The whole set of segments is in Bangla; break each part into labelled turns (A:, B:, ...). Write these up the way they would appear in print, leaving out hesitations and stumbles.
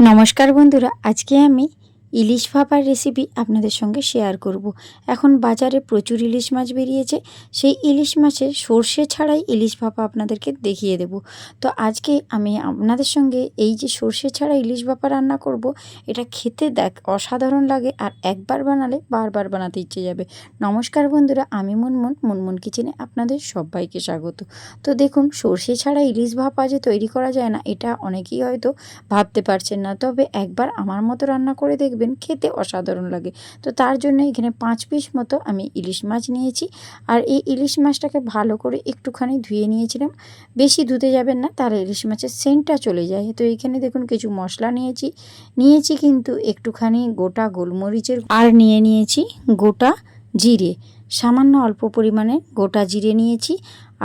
A: নমস্কার বন্ধুরা, আজকে আমি ইলিশ ভাপার রেসিপি আপনাদের সঙ্গে শেয়ার করব। এখন বাজারে প্রচুর ইলিশ মাছ বেরিয়েছে, সেই ইলিশ মাছের সর্ষে ছাড়াই ইলিশ ভাপা আপনাদেরকে দেখিয়ে দেব। তো আজকে আমি আপনাদের সঙ্গে এই যে সর্ষে ছাড়া ইলিশ ভাপা রান্না করব, এটা খেতে অসাধারণ লাগে আর একবার বানালে বারবার বানাতে ইচ্ছে যাবে। নমস্কার বন্ধুরা, আমি মুনমুন কিচেনে আপনাদের সবাইকে স্বাগত। তো দেখুন, সর্ষে ছাড়া ইলিশ ভাপা যে তৈরি করা যায় না, এটা অনেকেই হয়তো ভাবতে পারছেন না, তবে একবার আমার মতো রান্না করে দেখবেন, খেতে অসাধারণ লাগে। তো তার জন্য এখানে 5 পিস মতো আমি ইলিশ মাছ নিয়েছি। আর এই ইলিশ মাছটাকে ভালো করে একটুখানি ধুয়ে নিয়েছিলাম। বেশি ধুতে যাবেন না, তার ইলিশ মাছের সেন্টটা চলে যায়। তো এখানে দেখুন কিছু মশলা নিয়েছি কিন্তু একটুখানি গোটা গোলমরিচের, আর নিয়েছি গোটা জিরে, সামান্য অল্প পরিমাণে গোটা জিরে নিয়েছি।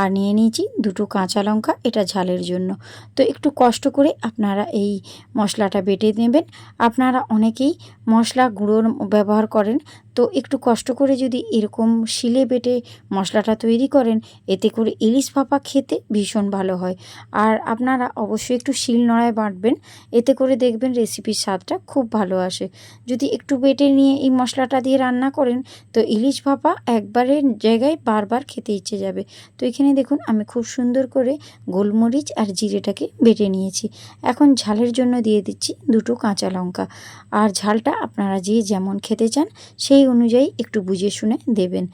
A: আর নিয়েছি দুটো কাঁচা লঙ্কা, এটা ঝালের জন্য। তো একটু কষ্ট করে আপনারা এই মশলাটা বেটে নেবেন। আপনারা অনেকেই মশলা গুঁড়োর ব্যবহার করেন, তো একটু কষ্ট করে যদি এরকম শিলে বেটে মশলাটা তৈরি করেন, এতে করে ইলিশ ভাপা খেতে ভীষণ ভালো হয়। আর আপনারা অবশ্যই একটু শিলনোড়ায় বাটবেন, এতে করে দেখবেন রেসিপির স্বাদটা খুব ভালো আসে। যদি একটু বেটে নিয়ে এই মশলাটা দিয়ে রান্না করেন, তো ইলিশ ভাপা একবারের জায়গায় বারবার খেতে ইচ্ছে যাবে। তো এখানে দেখুন আমি খুব সুন্দর করে গোলমরিচ আর জিরেটাকে বেটে নিয়েছি। এখন ঝালের জন্য দিয়ে দিচ্ছি দুটো কাঁচা লঙ্কা। আর ঝালটা আপনারা যে যেমন খেতে চান সেই অনুযায়ী একটু বুঝে শুনে দেবেন।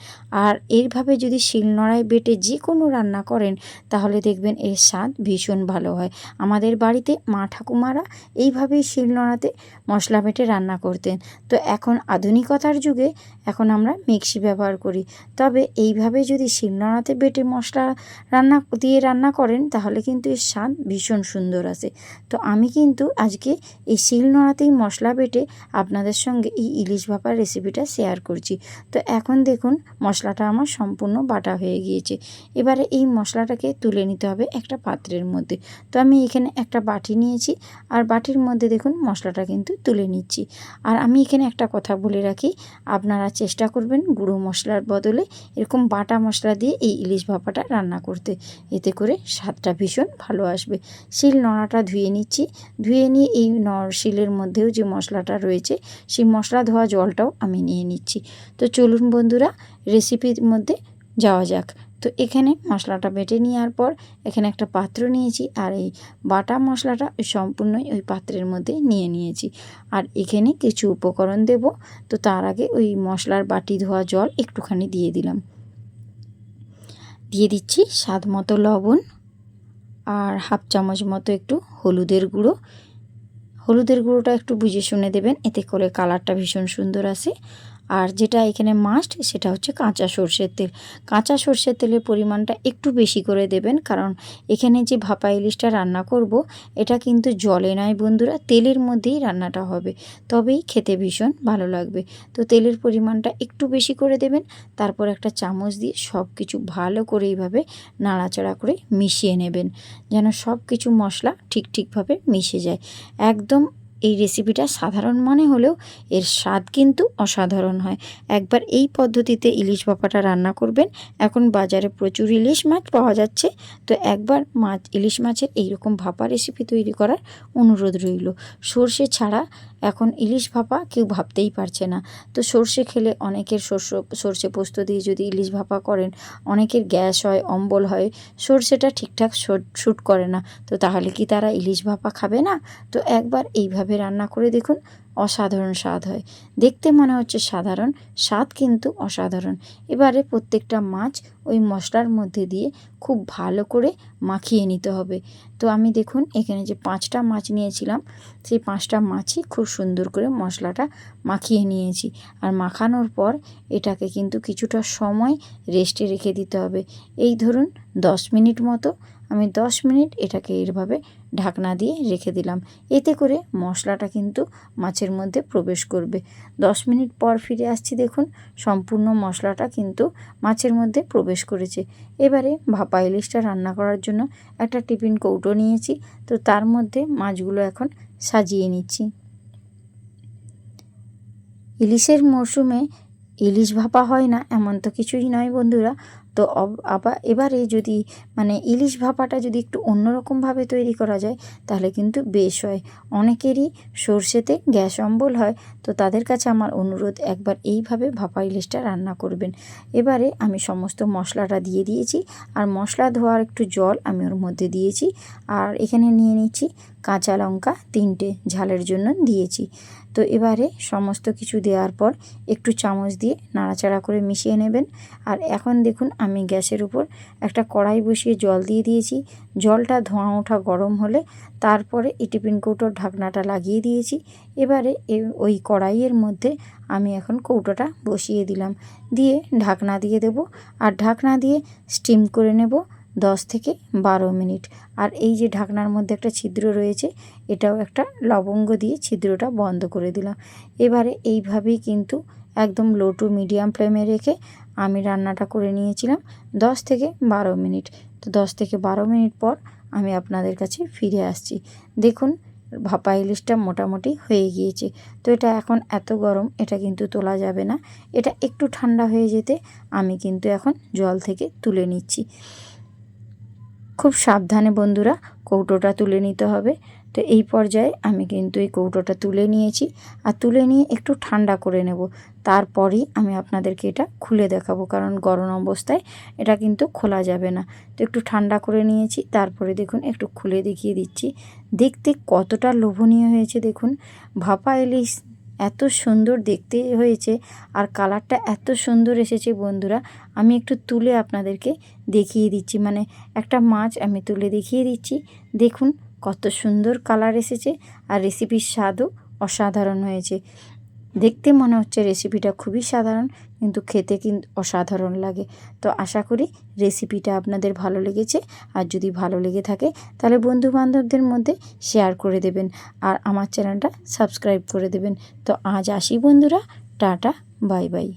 A: আর এইভাবে যদি শিলনোড়ায় বেটে যে কোনো রান্না করেন, তাহলে দেখবেন এর স্বাদ ভীষণ ভালো হয়। আমাদের বাড়িতে মা ঠাকুমারা এইভাবেই শিলনোড়াতে মশলা বেটে রান্না করতেন। তো এখন আধুনিকতার যুগে এখন আমরা মিক্সি ব্যবহার করি, তবে এইভাবে যদি শিলনোড়াতে বেটে মশলা রান্না করেন, তাহলে কিন্তু এর স্বাদ ভীষণ সুন্দর আসে। তো আমি কিন্তু আজকে এই শিলনোড়াতেই মশলা বেটে আপনাদের সঙ্গে এই ইলিশ ভাপার রেসিপিটা শেয়ার করছি। তো এখন দেখুন মশলাটা আমার সম্পূর্ণ বাটা হয়ে গিয়েছে। এবারে এই মশলাটাকে তুলে নিতে হবে একটা পাত্রের মধ্যে। তো আমি এখানে একটা বাটি নিয়েছি, আর বাটির মধ্যে দেখুন মশলাটা কিন্তু তুলে নিচ্ছি। আর আমি এখানে একটা কথা বলে রাখি, আপনারা চেষ্টা করবেন গুঁড়ো মশলার বদলে এরকম বাটা মশলা দিয়ে এই ইলিশ ভাপাটা রান্না করতে, এতে করে স্বাদটা ভীষণ ভালো আসবে। শিল নোড়াটা ধুয়ে নিচ্ছি, ধুয়ে নিয়ে এই শিলের মধ্যেও যে মশলাটা রয়েছে, সেই মশলা ধোয়া জলটাও আমি নিয়ে নিচ্ছি। তো চলুন বন্ধুরা, রেসিপির মধ্যে যাওয়া যাক। তো এখানে মশলাটা বেটে নেওয়ার পর এখানে একটা পাত্র নিয়েছি, আর এই বাটা মশলাটা সম্পূর্ণই ওই পাত্রের মধ্যে নিয়েছি। আর এখানে কিছু উপকরণ দেব। তো তার আগে ওই মশলার বাটি ধোয়া জল একটুখানি দিয়ে দিচ্ছি স্বাদ মতো লবণ, আর হাফ চামচ মতো একটু হলুদের গুঁড়োটা একটু বুঝে শুনে দেবেন, এতে করে কালারটা ভীষণ সুন্দর আসে। আর যেটা এখানে মাস্ট, সেটা হচ্ছে কাঁচা সর্ষের তেল। কাঁচা সর্ষের তেলের পরিমাণটা একটু বেশি করে দেবেন, কারণ এখানে যে ভাপা ইলিশটা রান্না করব, এটা কিন্তু জলে নয় বন্ধুরা, তেলের মধ্যেই রান্নাটা হবে, তবেই খেতে ভীষণ ভালো লাগবে। তো তেলের পরিমাণটা একটু বেশি করে দেবেন। তারপর একটা চামচ দিয়ে সব কিছু ভালো করে এইভাবে নাড়াচাড়া করে মিশিয়ে নেবেন, যেন সব কিছু মশলা ঠিকভাবে মিশে যায়। একদম এই রেসিপিটা সাধারণ মনে হলেও এর স্বাদ কিন্তু অসাধারণ হয়। একবার এই পদ্ধতিতে ইলিশ ভাপাটা রান্না করবেন। এখন বাজারে প্রচুর ইলিশ মাছ পাওয়া যাচ্ছে, তো একবার ইলিশ মাছের এইরকম ভাপা রেসিপি তৈরি করার অনুরোধ রইল। সর্ষে ছাড়া এখন ইলিশ ভাপা কেউ ভাবতেই পারছে না। তো সর্ষে খেলে অনেকের সর্ষে পোস্ত দিয়ে যদি ইলিশ ভাপা করেন, অনেকের গ্যাস হয়, অম্বল হয়, সর্ষেটা ঠিকঠাক শ্যুট করে না। তো তাহলে কি তারা ইলিশ ভাপা খাবে না? তো একবার এইভাবে রান্না করে দেখুন, অসাধারণ স্বাদ হয়। দেখতে মনে হচ্ছে সাধারণ, স্বাদ কিন্তু অসাধারণ। এবারে প্রত্যেকটা মাছ ওই মশলার মধ্যে দিয়ে খুব ভালো করে মাখিয়ে নিতে হবে। তো আমি দেখুন এখানে যে 5টা মাছ নিয়েছিলাম, সেই 5টা মাছই খুব সুন্দর করে মশলাটা মাখিয়ে নিয়েছি। আর মাখানোর পর এটাকে কিন্তু কিছুটা সময় রেস্টে রেখে দিতে হবে। এই ধরুন 10 মিনিট মতো আমি 10 মিনিট এটাকে এইভাবে ঢাকনা দিয়ে রেখে দিলাম, এতে করে মশলাটা কিন্তু মাছের মধ্যে প্রবেশ করবে। 10 মিনিট পর ফিরে আসছি, দেখুন সম্পূর্ণ মশলাটা কিন্তু মাছের মধ্যে প্রবেশ করেছে। এবারে ভাপা ইলিশটা রান্না করার জন্য একটা টিফিন কৌটো নিয়েছি, তো তার মধ্যে মাছগুলো এখন সাজিয়ে নিচ্ছি। ইলিশের মরশুমে ইলিশ ভাপা হয় না এমন তো কিছুই নয় বন্ধুরা, তো আবার এবারে যদি মানে ইলিশ ভাপাটা যদি একটু অন্যরকমভাবে তৈরি করা যায় তাহলে কিন্তু বেশ হয়। অনেকেরই সর্ষেতে গ্যাস অম্বল হয়, তো তাদের কাছে আমার অনুরোধ একবার এইভাবে ভাপা ইলিশটা রান্না করবেন। এবারে আমি সমস্ত মশলাটা দিয়ে দিয়েছি, আর মশলা ধোয়ার একটু জল আমি ওর মধ্যে দিয়েছি। আর এখানে নিয়ে নিচ্ছি কাঁচা লঙ্কা 3টে, ঝালের জন্য দিয়েছি। তো এবারে সমস্ত কিছু দেওয়ার পর একটু চামচ দিয়ে নাড়াচাড়া করে মিশিয়ে নেবেন। আর এখন দেখুন আমি গ্যাসের উপর একটা কড়াই বসিয়ে জল দিয়ে দিয়েছি। জলটা ধোঁয়া ওঠা গরম হলে তারপরে এই টিফিন কৌটোর ঢাকনাটা লাগিয়ে দিয়েছি। এবারে ওই কড়াইয়ের মধ্যে আমি এখন কৌটোটা বসিয়ে দিলাম, দিয়ে ঢাকনা দিয়ে দেব। আর ঢাকনা দিয়ে স্টিম করে নেব 10 থেকে 12 মিনিট। আর এই যে ঢাকনার মধ্যে একটা ছিদ্র রয়েছে, এটাও একটা লবঙ্গ দিয়ে ছিদ্রটা বন্ধ করে দিলাম। এবারে এইভাবেই কিন্তু একদম লো টু মিডিয়াম ফ্লেমে রেখে আমি রান্নাটা করে নিয়েছিলাম 10 থেকে 12 মিনিট। তো 10 থেকে 12 মিনিট পর আমি আপনাদের কাছে ফিরে আসছি। দেখুন ভাপা ইলিশটা মোটামুটি হয়ে গিয়েছে। তো এটা এখন এত গরম, এটা কিন্তু তোলা যাবে না। এটা একটু ঠান্ডা হয়ে যেতে আমি কিন্তু এখন জল থেকে তুলে নিচ্ছি। খুব সাবধানে বন্ধুরা কৌটোটা তুলে নিতে হবে। তো এই পর্যায়ে আমি কিন্তু এই কৌটোটা তুলে নিয়েছি, আর তুলে নিয়ে একটু ঠান্ডা করে নেব। তারপরেই আমি আপনাদেরকে এটা খুলে দেখাবো, কারণ গরম অবস্থায় এটা কিন্তু খোলা যাবে না। তো একটু ঠান্ডা করে নিয়েছি, তারপরে দেখুন একটু খুলে দেখিয়ে দিচ্ছি। দেখতে কতটা লোভনীয় হয়েছে দেখুন। ভাপা ইলিশ এত সুন্দর দেখতে হয়েছে, আর কালারটা এত সুন্দর এসেছে বন্ধুরা। আমি একটু তুলে আপনাদেরকে দেখিয়ে দিচ্ছি, মানে একটা মাছ আমি তুলে দেখিয়ে দিচ্ছি। দেখুন কত সুন্দর কালার এসেছে, আর রেসিপির স্বাদও অসাধারণ হয়েছে। দেখতে মনে হচ্ছে রেসিপিটা খুবই সাধারণ, কিন্তু খেতে কিন্তু অসাধারণ লাগে। তো আশা করি রেসিপিটা আপনাদের ভালো লেগেছে, আর যদি ভালো লেগে থাকে তাহলে বন্ধুবান্ধবদের মধ্যে শেয়ার করে দেবেন, আর আমার চ্যানেলটা সাবস্ক্রাইব করে দেবেন। তো আজ আসি বন্ধুরা, টাটা, বাই বাই।